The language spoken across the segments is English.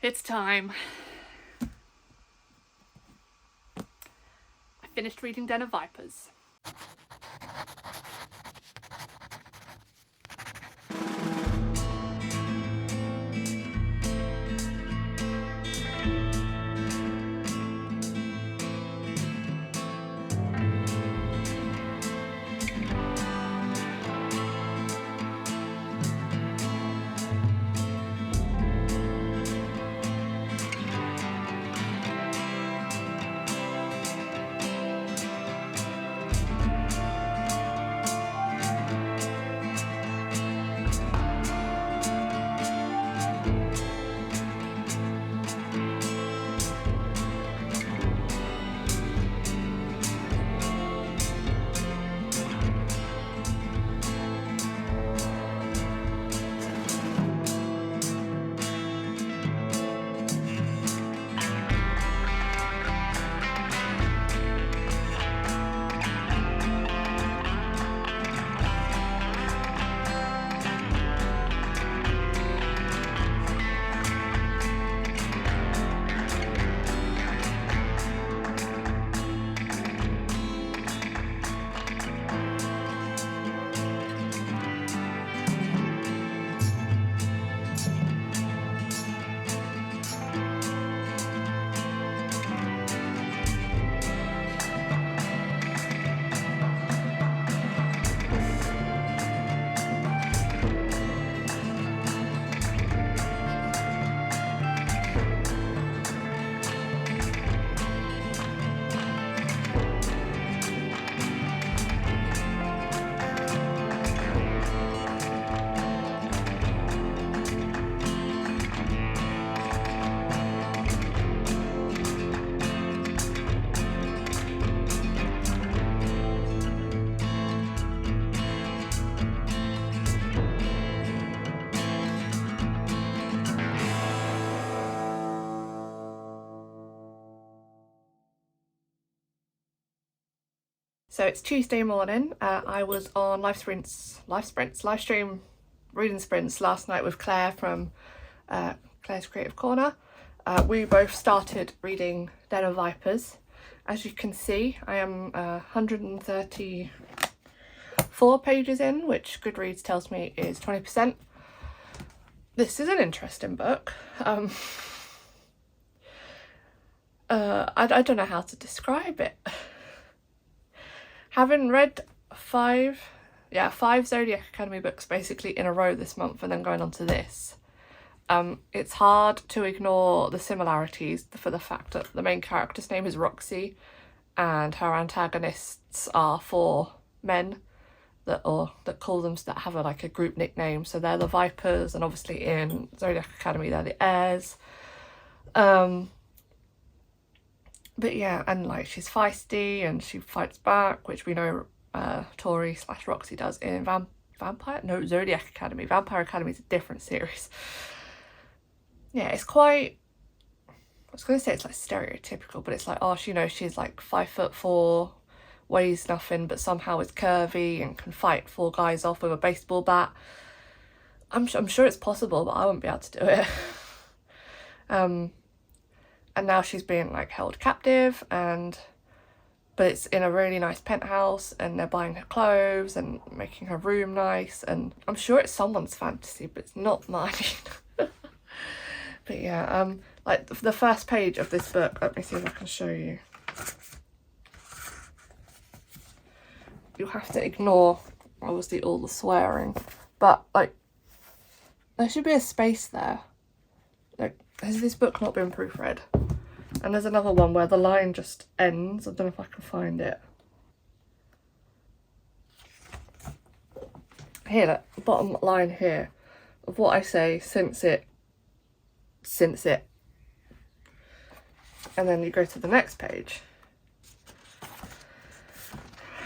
It's time. I finished reading Den of Vipers. So it's Tuesday morning. I was on live stream reading sprints last night with Claire from Claire's Creative Corner. We both started reading Den of Vipers. As you can see, I am 134 pages in, which Goodreads tells me is 20%. This is an interesting book. I don't know how to describe it. Having read five Zodiac Academy books basically in a row this month and then going on to this, it's hard to ignore the similarities for the fact that the main character's name is Roxy and her antagonists are four men that call them, that have a group nickname. So they're the Vipers, and obviously in Zodiac Academy they're the Airs. But yeah, and she's feisty and she fights back, which we know Tori / Roxy does in Zodiac Academy. Vampire Academy is a different series. Yeah, it's quite, I was going to say it's stereotypical, but it's she's 5'4", weighs nothing, but somehow is curvy and can fight four guys off with a baseball bat. I'm sure it's possible, but I wouldn't be able to do it. And now she's being held captive, but it's in a really nice penthouse, and they're buying her clothes and making her room nice, and I'm sure it's someone's fantasy, but it's not mine. But yeah, the first page of this book, let me see if I can show you. You'll have to ignore obviously all the swearing, but there should be a space there. Has this book not been proofread? And there's another one where the line just ends. I don't know if I can find it. Here, the bottom line here of what I say, since it. And then you go to the next page.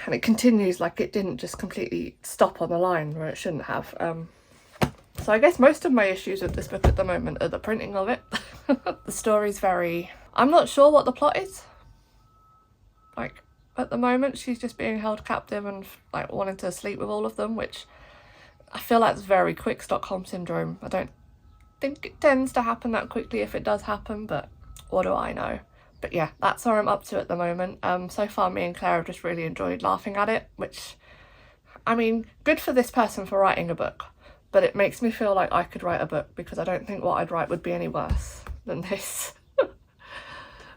And it continues it didn't just completely stop on the line where it shouldn't have. So I guess most of my issues with this book at the moment are the printing of it. The story's very... I'm not sure what the plot is. At the moment, she's just being held captive and wanting to sleep with all of them, which I feel it's very quick Stockholm Syndrome. I don't think it tends to happen that quickly if it does happen, but what do I know? But yeah, that's where I'm up to at the moment. So far me and Claire have just really enjoyed laughing at it, which, I mean, good for this person for writing a book, but it makes me feel like I could write a book, because I don't think what I'd write would be any worse than this.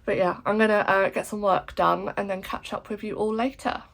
But yeah, I'm gonna get some work done and then catch up with you all later.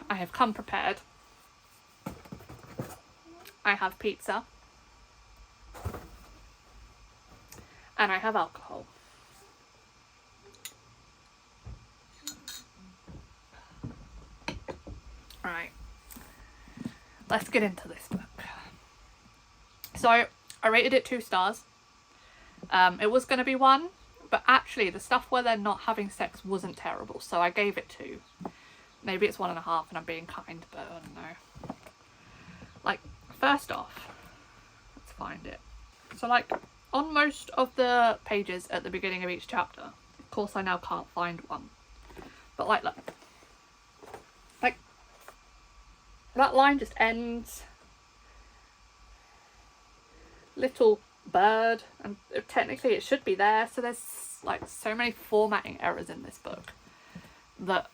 I have come prepared. I have pizza. And I have alcohol. Right. let's get into this book. So I rated it 2 stars. It was going to be 1, but actually the stuff where they're not having sex wasn't terrible, so I gave it 2. Maybe it's 1.5 and I'm being kind, but I don't know. Like, first off, let's find it. So like, on most of the pages at the beginning of each chapter, of course I now can't find one, but like, look. Like, that line just ends. Little bird, and technically it should be there, so there's like so many formatting errors in this book that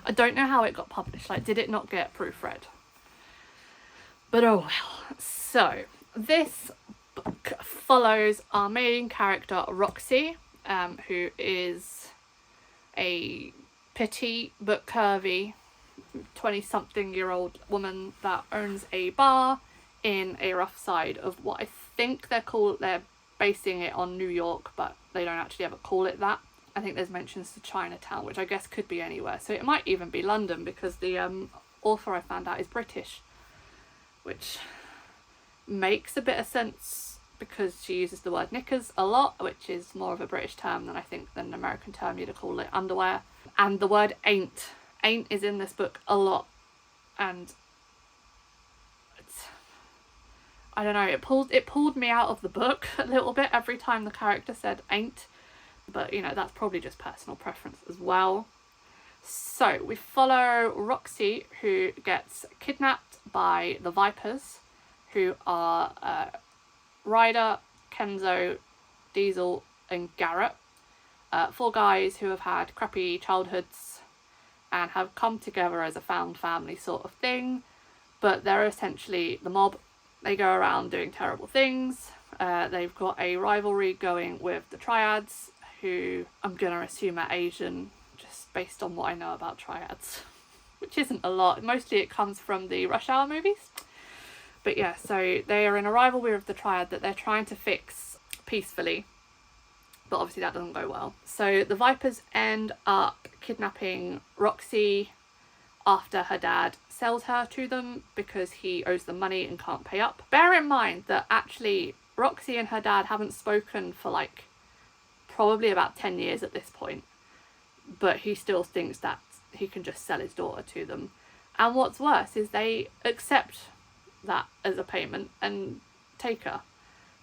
I don't know how it got published. Like, did it not get proofread? But oh well. So this book follows our main character Roxy, who is a petite but curvy 20-something-year-old woman that owns a bar in a rough side of what I think they're basing it on New York, but they don't actually ever call it that. I think there's mentions to Chinatown, which I guess could be anywhere, so it might even be London, because the author, I found out, is British, which makes a bit of sense because she uses the word knickers a lot, which is more of a British term than an American term. You'd call it underwear. And the word ain't is in this book a lot, and I don't know, it pulled me out of the book a little bit every time the character said ain't, but you know, that's probably just personal preference as well. So we follow Roxy, who gets kidnapped by the VIPERS, who are Ryder, Kenzo, Diesel and Garrett, 4 guys who have had crappy childhoods and have come together as a found family sort of thing, but they're essentially the mob. They go around doing terrible things. They've got a rivalry going with the Triads, who I'm going to assume are Asian, just based on what I know about Triads, which isn't a lot. Mostly it comes from the Rush Hour movies. But yeah, so they are in a rivalry with the Triad that they're trying to fix peacefully, but obviously that doesn't go well. So the VIPERS end up kidnapping Roxy after her dad sells her to them because he owes them money and can't pay up. Bear in mind that actually Roxy and her dad haven't spoken for like probably about 10 years at this point, but he still thinks that he can just sell his daughter to them. And what's worse is they accept that as a payment and take her.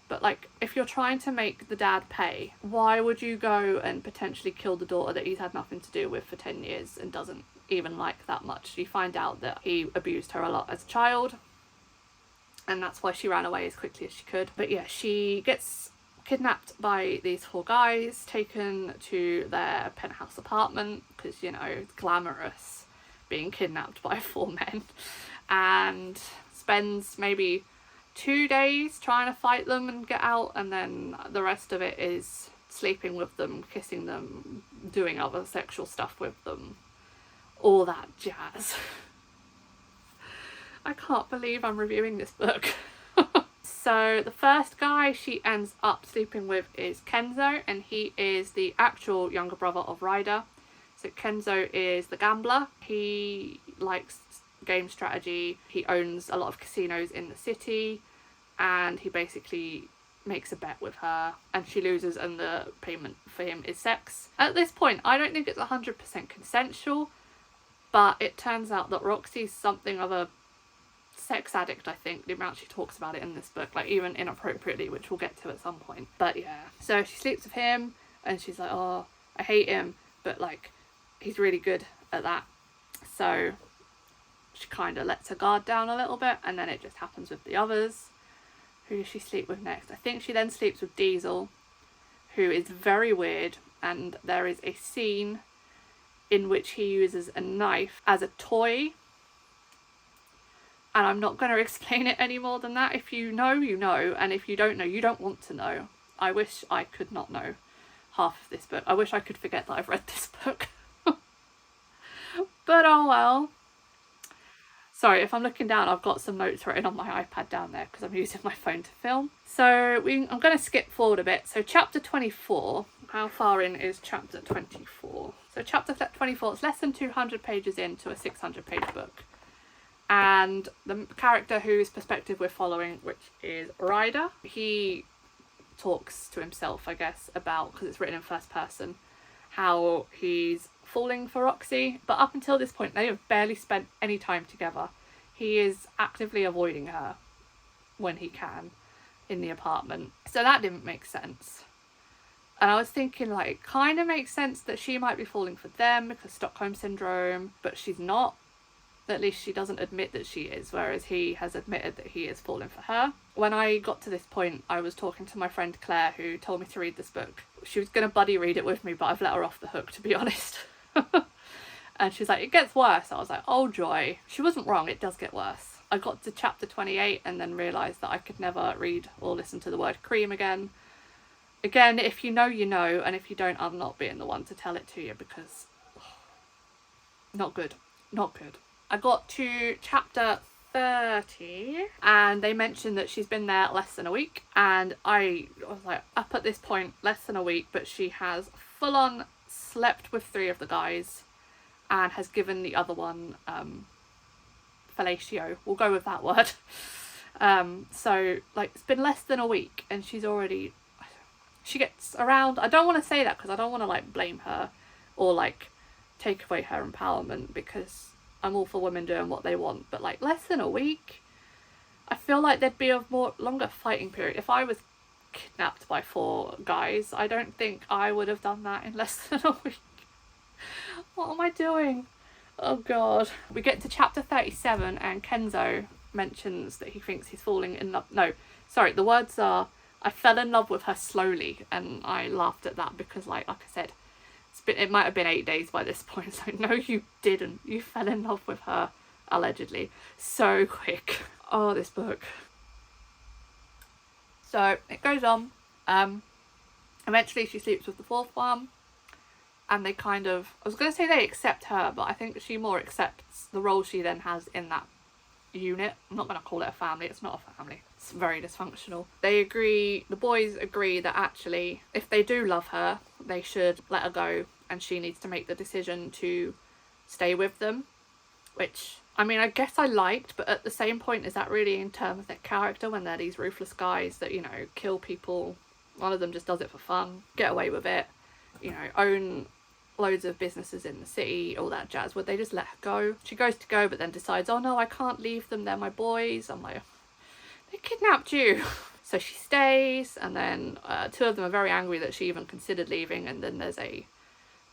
But like, if you're trying to make the dad pay, why would you go and potentially kill the daughter that he's had nothing to do with for 10 years and doesn't even like that much? You find out that he abused her a lot as a child, and that's why she ran away as quickly as she could. But yeah, she gets kidnapped by these 4 guys, taken to their penthouse apartment, because, you know, it's glamorous being kidnapped by 4 men, and spends maybe 2 days trying to fight them and get out, and then the rest of it is sleeping with them, kissing them, doing other sexual stuff with them, all that jazz. I can't believe I'm reviewing this book. So the first guy she ends up sleeping with is Kenzo, and he is the actual younger brother of Ryder. So Kenzo is the gambler. He likes game strategy. He owns a lot of casinos in the city, and he basically makes a bet with her and she loses, and the payment for him is sex. At this point, I don't think it's 100% consensual, but it turns out that Roxy's something of a sex addict. I think the amount she talks about it in this book, like even inappropriately, which we'll get to at some point. But yeah, so she sleeps with him and she's like, oh, I hate him, but like he's really good at that. So she kind of lets her guard down a little bit, and then it just happens with the others. Who does she sleep with next? I think she then sleeps with Diesel, who is very weird, and there is a scene in which he uses a knife as a toy, and I'm not going to explain it any more than that. If you know, you know, and if you don't know, you don't want to know. I wish I could not know half of this book. I wish I could forget that I've read this book. But oh well. Sorry, if I'm looking down, I've got some notes written on my iPad down there because I'm using my phone to film. So I'm going to skip forward a bit. So chapter 24, how far in is chapter 24? So chapter 24, it's less than 200 pages into a 600-page book. And the character whose perspective we're following, which is Ryder, he talks to himself, I guess, about, because it's written in first person, how he's falling for Roxy, but up until this point they have barely spent any time together. He is actively avoiding her when he can in the apartment, so that didn't make sense. And I was thinking, like, it kind of makes sense that she might be falling for them because Stockholm Syndrome, but she's not. At least she doesn't admit that she is, whereas he has admitted that he is falling for her. When I got to this point, I was talking to my friend Claire, who told me to read this book. She was going to buddy read it with me, but I've let her off the hook, to be honest. And she's like, it gets worse. I was like, oh joy. She wasn't wrong, it does get worse. I got to chapter 28 and then realised that I could never read or listen to the word cream again. Again, if you know, you know, and if you don't, I'm not being the one to tell it to you, because not good. Not good. I got to chapter 30 and they mentioned that she's been there less than a week, and I was like, up at this point, less than a week, but she has full on slept with 3 of the guys and has given the other one fellatio. We'll go with that word. So like, it's been less than a week and she's already, she gets around. I don't want to say that because I don't want to like blame her or like take away her empowerment, because I'm all for women doing what they want, but like less than a week, I feel like there'd be a more longer fighting period. If I was kidnapped by 4 guys, I don't think I would have done that in less than a week. What am I doing? Oh god. We get to chapter 37 and Kenzo mentions that he thinks he's falling in love. No, sorry, the words are, I fell in love with her slowly, and I laughed at that because like I said, it might have been 8 days by this point. So no, you didn't. You fell in love with her, allegedly, so quick. Oh, this book. So it goes on. Eventually she sleeps with the 4th one, and they kind of, I was going to say they accept her, but I think she more accepts the role she then has in that unit. I'm not going to call it a family. It's not a family. It's very dysfunctional. They agree, the boys agree that actually if they do love her, they should let her go, and she needs to make the decision to stay with them, which, I mean, I guess I liked, but at the same point, is that really in terms of their character when they're these ruthless guys that, you know, kill people? One of them just does it for fun, get away with it, you know, own loads of businesses in the city, all that jazz. Would they just let her go? She goes to go, but then decides, oh no, I can't leave them, they're my boys. I'm like, they kidnapped you. So she stays, and then 2 of them are very angry that she even considered leaving, and then there's a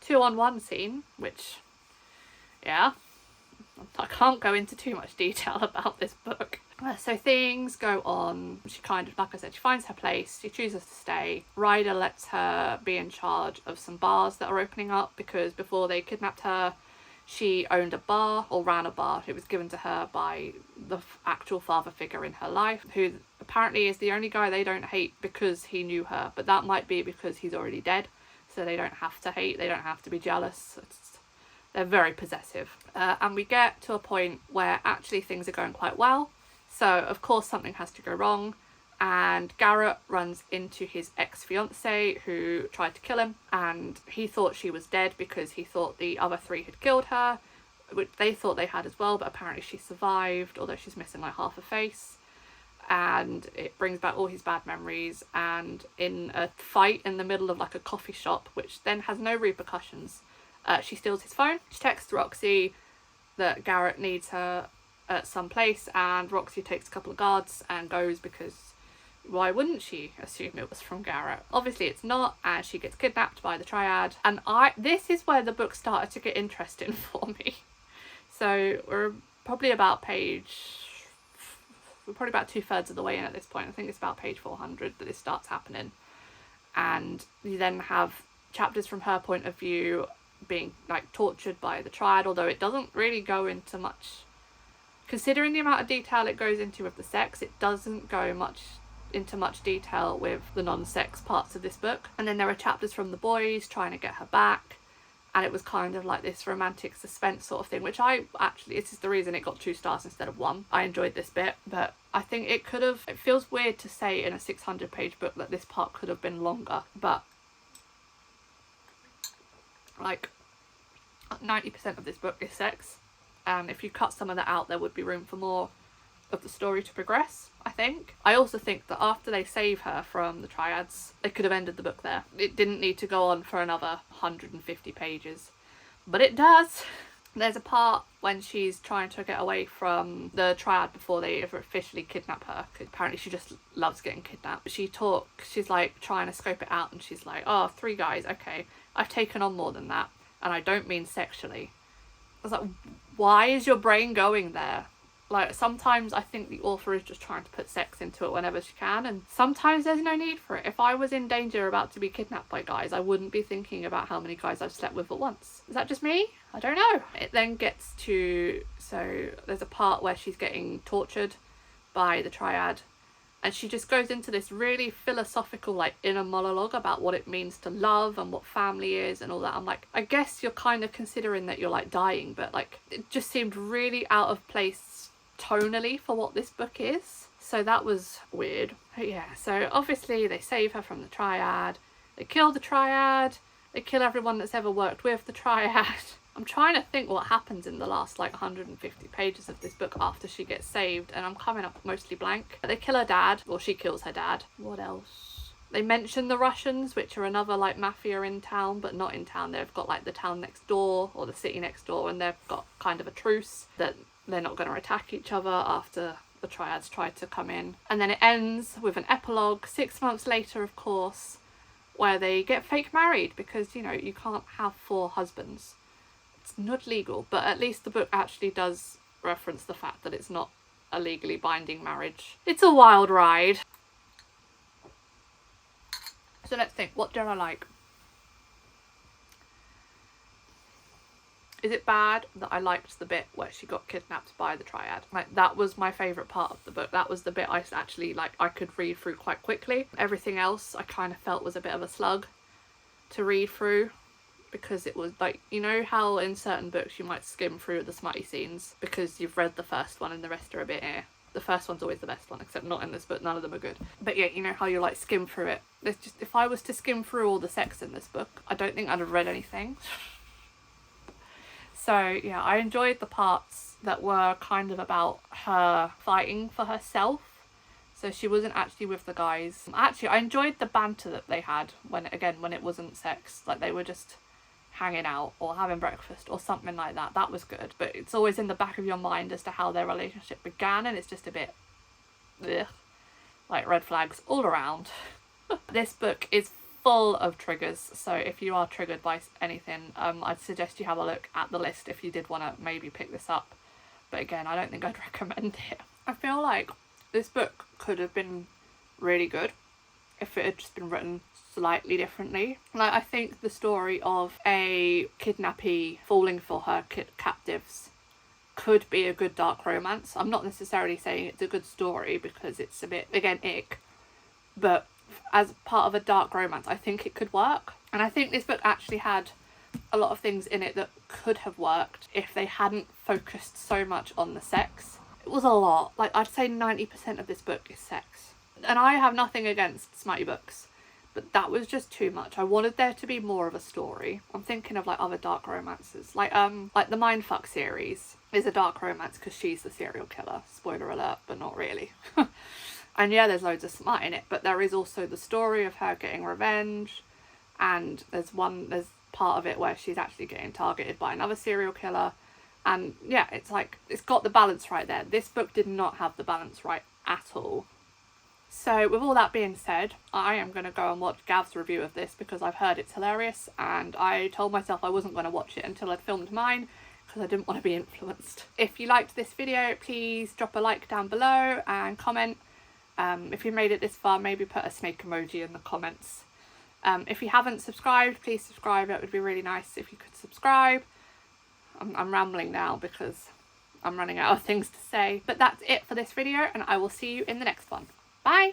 2-on-1 scene, which, yeah, I can't go into too much detail about this book. So things go on. She kind of, like I said, she finds her place. She chooses to stay. Ryder lets her be in charge of some bars that are opening up, because before they kidnapped her, she owned a bar, or ran a bar. It was given to her by the actual father figure in her life, who apparently is the only guy they don't hate because he knew her, but that might be because he's already dead, so they don't have to hate, they don't have to be jealous. They're very possessive. And we get to a point where actually things are going quite well. So of course something has to go wrong, and Garrett runs into his ex-fiancée who tried to kill him, and he thought she was dead because he thought the other 3 had killed her, which they thought they had as well, but apparently she survived, although she's missing like half a face. And it brings back all his bad memories, and in a fight in the middle of like a coffee shop, which then has no repercussions, she steals his phone. She texts Roxy that Garrett needs her at some place, and Roxy takes a couple of guards and goes, because why wouldn't she assume it was from Garrett? Obviously it's not, and she gets kidnapped by the Triad. And this is where the book started to get interesting for me. So we're probably about 2/3 of the way in at this point. I think it's about page 400 that this starts happening, and you then have chapters from her point of view being like tortured by the Triad, although it doesn't really go into much, considering the amount of detail it goes into with the sex. It doesn't go into much detail with the non-sex parts of this book. And then there are chapters from the boys trying to get her back, and it was kind of like this romantic suspense sort of thing, which this is the reason it got 2 stars instead of 1. I enjoyed this bit, but I think it feels weird to say in a 600-page book that this part could have been longer, but like 90% of this book is sex, and if you cut some of that out there would be room for more of the story to progress, I think. I also think that after they save her from the triads, they could have ended the book there. It didn't need to go on for another 150 pages, but it does. There's a part when she's trying to get away from the triad before they ever officially kidnap her, because apparently she just loves getting kidnapped. She's like trying to scope it out, and she's like, oh, 3 guys, okay, I've taken on more than that, and I don't mean sexually. I was like, why is your brain going there? Like, sometimes I think the author is just trying to put sex into it whenever she can, and sometimes there's no need for it. If I was in danger about to be kidnapped by guys, I wouldn't be thinking about how many guys I've slept with at once. Is that just me? I don't know. It then gets to, so there's a part where she's getting tortured by the triad, and she just goes into this really philosophical, like, inner monologue about what it means to love and what family is and all that. I'm like, I guess you're kind of considering that you're, like, dying, but, like, it just seemed really out of place tonally for what this book is. So that was weird. But yeah, so obviously they save her from the triad. They kill the triad. They kill everyone that's ever worked with the triad. I'm trying to think what happens in the last like 150 pages of this book after she gets saved, and I'm coming up mostly blank. They kill her dad, or she kills her dad. What else? They mention the Russians, which are another like mafia in town, but not in town. They've got like the town next door or the city next door, and they've got kind of a truce that they're not going to attack each other after the triads try to come in. And then it ends with an epilogue 6 months later, of course, where they get fake married because, you know, you can't have 4 husbands. It's not legal, but at least the book actually does reference the fact that it's not a legally binding marriage. It's a wild ride. So let's think, what did I like? Is it bad that I liked the bit where she got kidnapped by the triad? Like, that was my favourite part of the book. That was the bit I actually, like, I could read through quite quickly. Everything else I kind of felt was a bit of a slug to read through, because it was like, you know how in certain books you might skim through the smutty scenes because you've read the first one and the rest are a bit The first one's always the best one, except not in this book, none of them are good. But yeah, you know how you like skim through it. There's just, if I was to skim through all the sex in this book, I don't think I'd have read anything. So yeah, I enjoyed the parts that were kind of about her fighting for herself. So she wasn't actually with the guys. Actually, I enjoyed the banter that they had when it wasn't sex. Like, they were just hanging out or having breakfast or something like that. That was good. But it's always in the back of your mind as to how their relationship began, and it's just a bit ugh, like red flags all around. This book is full of triggers, so if you are triggered by anything, I'd suggest you have a look at the list if you did want to maybe pick this up. But again, I don't think I'd recommend it. I feel like this book could have been really good if it had just been written slightly differently. Like, I think the story of a kidnappee falling for her captives could be a good dark romance. I'm not necessarily saying it's a good story because it's a bit, again, ick, but as part of a dark romance, I think it could work. And I think this book actually had a lot of things in it that could have worked if they hadn't focused so much on the sex. It was a lot. Like, I'd say 90% of this book is sex. And I have nothing against smutty books, but that was just too much. I wanted there to be more of a story. I'm thinking of like other dark romances, like the Mindfuck series is a dark romance because she's the serial killer. Spoiler alert, but not really. And yeah, there's loads of smut in it, but there is also the story of her getting revenge, and there's part of it where she's actually getting targeted by another serial killer, and yeah, it's like, it's got the balance right there. This book did not have the balance right at all. So with all that being said, I am going to go and watch Gav's review of this because I've heard it's hilarious, and I told myself I wasn't going to watch it until I'd filmed mine because I didn't want to be influenced. If you liked this video, please drop a like down below and comment. If you made it this far, maybe put a snake emoji in the comments. If you haven't subscribed, please subscribe. It would be really nice if you could subscribe. I'm rambling now because I'm running out of things to say. But that's it for this video, and I will see you in the next one. Bye!